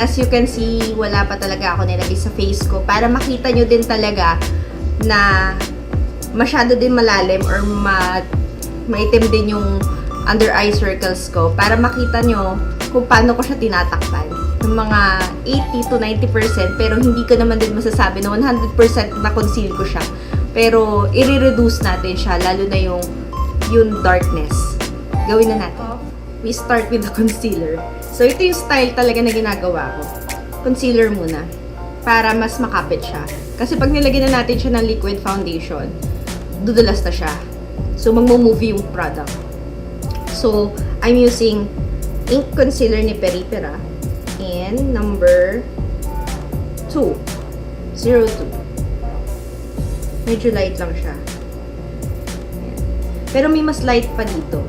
as you can see, wala pa talaga ako nilagay sa face ko para makita nyo din talaga na masyado din malalim or maitim din yung under eye circles ko para makita nyo kung paano ko siya tinatakpan. Yung mga 80 to 90% pero hindi ko naman din masasabi na 100% na conceal ko siya. Pero i-reduce natin siya lalo na yung darkness. Gawin na natin. We start with the concealer. So ito yung style talaga na ginagawa ko. Concealer muna para mas makapit siya. Kasi pag nilagyan na natin siya ng liquid foundation, dudulas na siya. So magmo-move yung product. So I'm using ink concealer ni Peripera in number 2. 02. Medyo light lang siya. Ayan. Pero may mas light pa dito.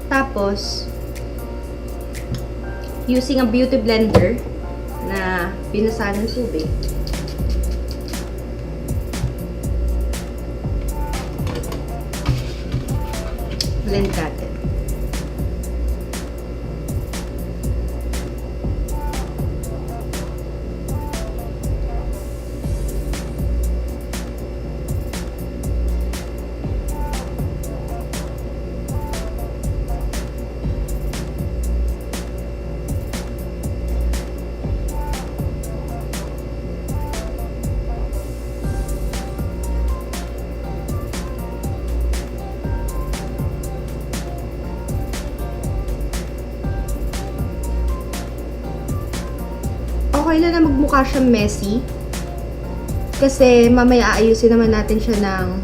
Tapos, using a beauty blender na binasahan ng tubig, blend natin. Okay lang na magmukha siyang messy. Kasi mamaya aayusin naman natin siya ng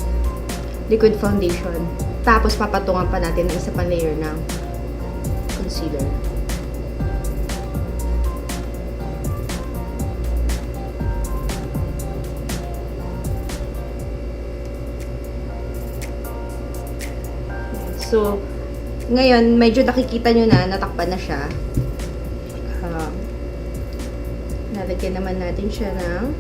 liquid foundation. Tapos papatungan pa natin ng isa pang layer ng concealer. So, ngayon, medyo nakikita nyo na, natakpan na siya. Nalagyan naman natin siya ng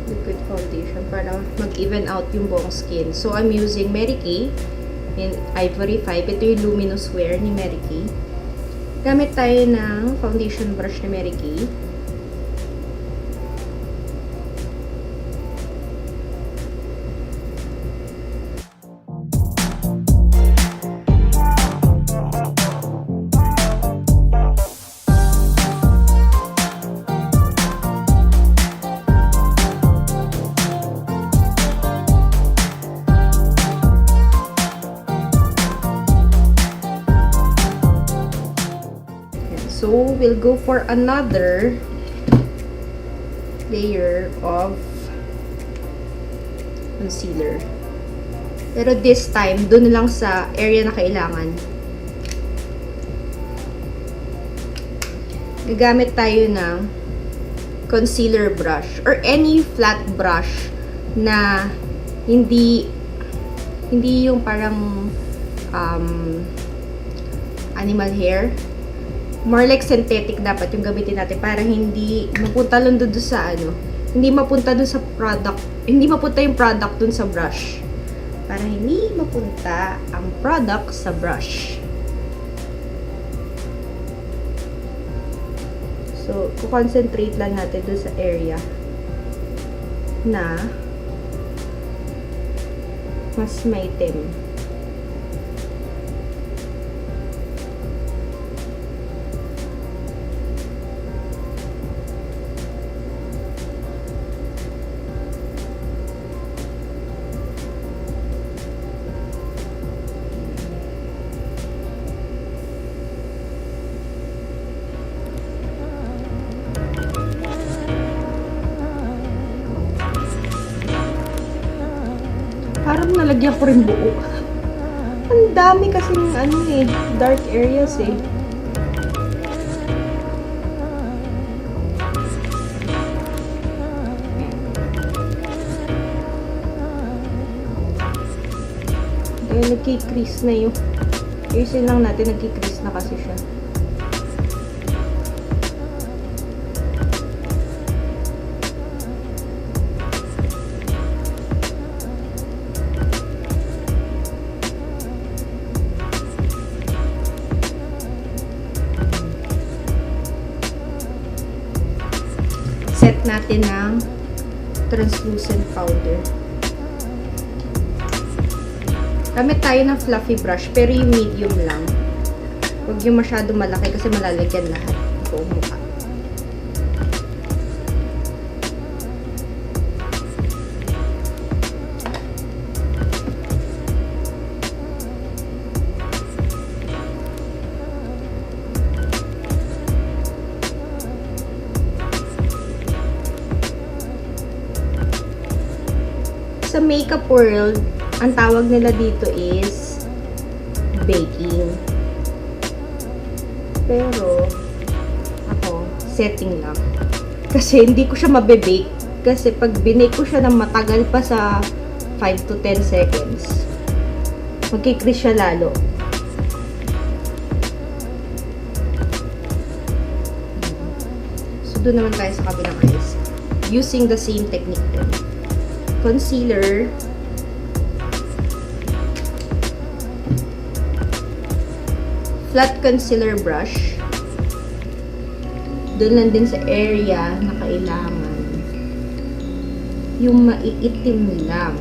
liquid foundation para mag-even out yung buong skin. So, I'm using MaryKay in Ivory 5. Ito yung Luminous wear ni MaryKay. Gamit tayo ng foundation brush ni MaryKay. So, we'll go for another layer of concealer. Pero this time, dun lang sa area na kailangan. Gagamit tayo ng concealer brush or any flat brush na hindi yung parang animal hair. More like synthetic dapat yung gamitin natin para hindi mapunta lang doon sa hindi mapunta doon sa product, hindi mapunta yung product doon sa brush. Para hindi mapunta ang product sa brush. So, concentrate lang natin doon sa area na mas maitim. Parang nalagyan ko rin buo. Ang dami kasing dark areas eh. nagkikrease na yung ayusin lang natin, nagkikrease na kasi siya. Set natin ng translucent powder. Gamit tayo ng fluffy brush, pero yung medium lang. Huwag yung masyado malaki kasi malalagyan lahat buong mukha. Sa makeup world, ang tawag nila dito is baking. Pero, ako, setting lang. Kasi hindi ko siya mabe-bake. Kasi pag binake ko siya ng matagal pa sa 5 to 10 seconds, magkikrease siya lalo. So, doon naman tayo sa kabilang eyes. Using the same technique din. Concealer. Flat concealer brush. Doon lang din sa area na kailangan. Yung maiitim lang.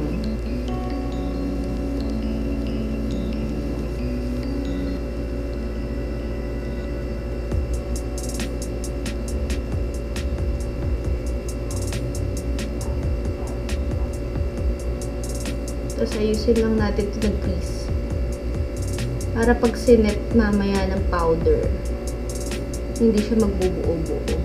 Tapos ayusin lang natin ito ng crease. Para pag sinet mamaya ng powder, hindi siya magbubuo-buo.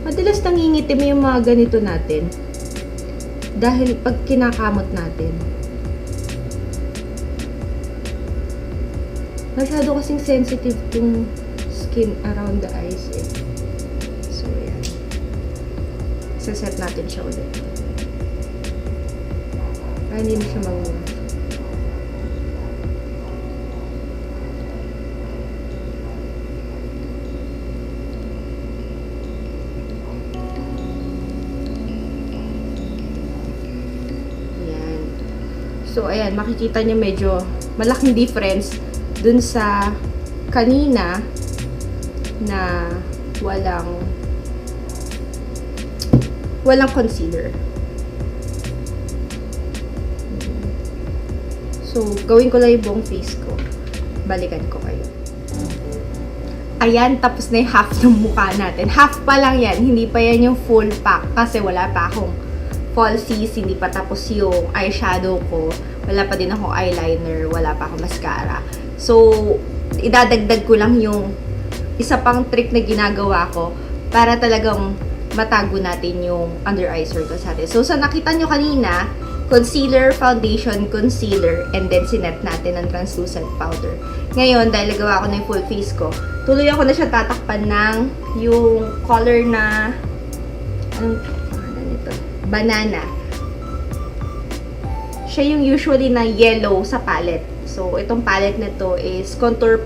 Madalas nangingitim yung mga ganito natin. Dahil pag kinakamot natin, masyado kasing sensitive yung skin around the eyes eh. So, yan. Saset natin siya ulit. Para hindi na siya mag-move. Yan. So, ayan. Makikita niyo medyo malaking difference dun sa kanina na walang concealer. So, gawin ko lang yung buong face ko. Balikan ko kayo. Ayan, tapos na yung half ng mukha natin. Half pa lang yan. Hindi pa yan yung full pack kasi wala pa akong falsies, hindi pa tapos yung eyeshadow ko. Wala pa din akong eyeliner, wala pa akong mascara. So, idadagdag ko lang yung isa pang trick na ginagawa ko para talagang matago natin yung under eye circles natin. So, sa nakita nyo kanina, concealer, foundation, concealer, and then sinet natin ng translucent powder. Ngayon, dahil nagawa ko na yung full face ko, tuloy ako na siya tatakpan ng yung color na anong ito? Banana. Siya yung usually na yellow sa palette. So, itong palette na to is contour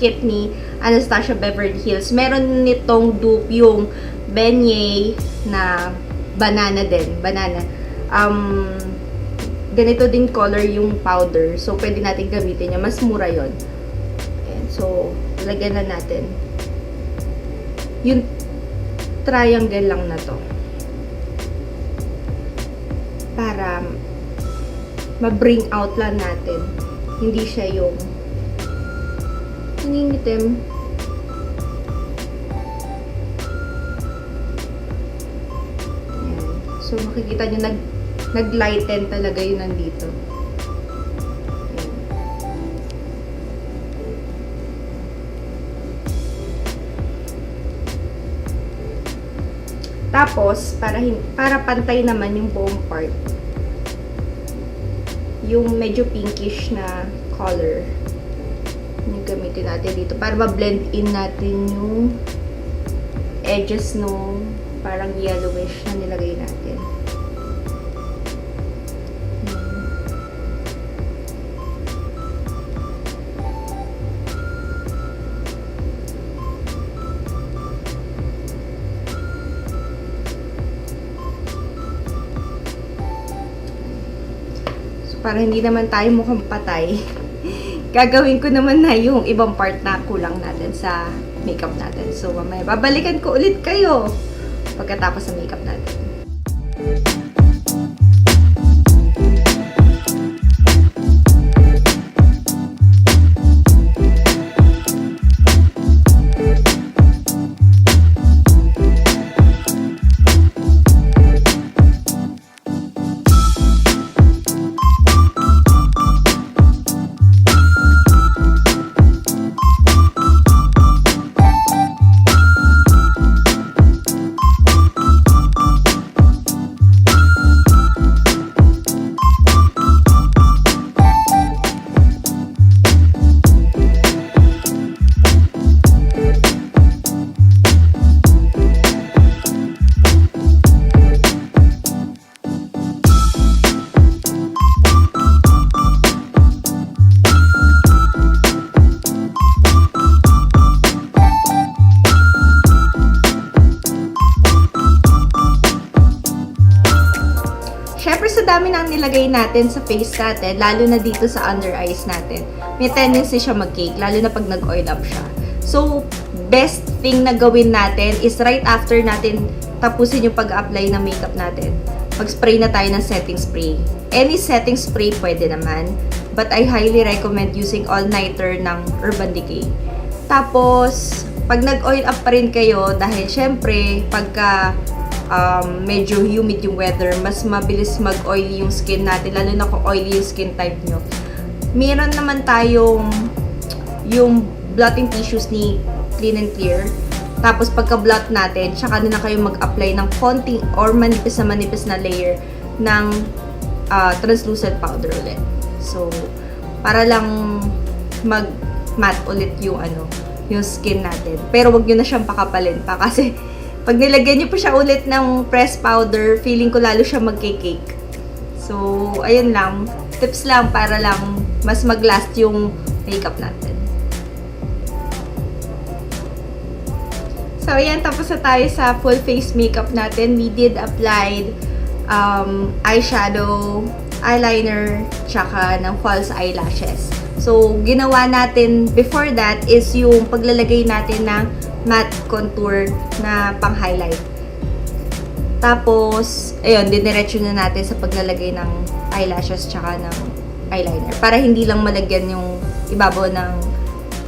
kit ni Anastasia Beverly Hills. Meron nitong dupe yung beignet na banana din. Banana. Ganito din color yung powder. So, pwede natin gamitin niya. Mas mura yon. Ayan. So, lagyan na natin. Yung triangle lang na to. Para ma-bring out lang natin. Hindi siya yung nangingitim. Ayan. So, makikita nyo, nag-lighten talaga yun nandito. Ayan. Tapos, para pantay naman yung buong part, yung medyo pinkish na color. Yung gamitin natin dito para ma-blend in natin yung edges nung parang yellowish na nilagay natin. Para hindi naman tayo mukhang patay, gagawin ko naman na yung ibang part na kulang natin sa makeup natin. So, mamaya babalikan ko ulit kayo pagkatapos sa makeup natin. Syempre sa dami nang nilagay natin sa face natin, lalo na dito sa under eyes natin, may tendency siya mag-cake, lalo na pag nag-oil up siya. So, best thing na gawin natin is right after natin tapusin yung pag-apply ng makeup natin, mag-spray na tayo ng setting spray. Any setting spray pwede naman, but I highly recommend using all-nighter ng Urban Decay. Tapos, pag nag-oil up pa rin kayo, dahil syempre, pagka medyo humid yung weather, mas mabilis mag-oily yung skin natin, lalo na kung oily yung skin type nyo. Meron naman tayong yung blotting tissues ni Clean and Clear. Tapos pagka-blot natin, tsaka na kayo mag-apply ng konting or manipis na layer ng translucent powder ulit. So, para lang mag-matte ulit yung yung skin natin. Pero wag nyo na siyang pakapalin pa kasi pag nilagyan nyo pa siya ulit ng pressed powder, feeling ko lalo siya magke-cake. So, ayun lang. Tips lang para lang mas mag-last yung makeup natin. So, ayan. Tapos na tayo sa full face makeup natin. We did applied eyeshadow, eyeliner, tsaka ng false eyelashes. So, ginawa natin before that is yung paglalagay natin ng matte contour na pang-highlight. Tapos, ayun, diniretso na natin sa paglalagay ng eyelashes tsaka ng eyeliner. Para hindi lang malagyan yung ibabaw ng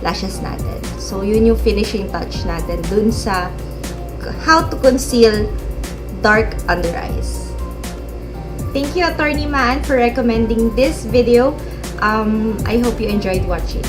lashes natin. So, yun yung finishing touch natin dun sa how to conceal dark under eyes. Thank you, Attorney Maan, for recommending this video. I hope you enjoyed watching.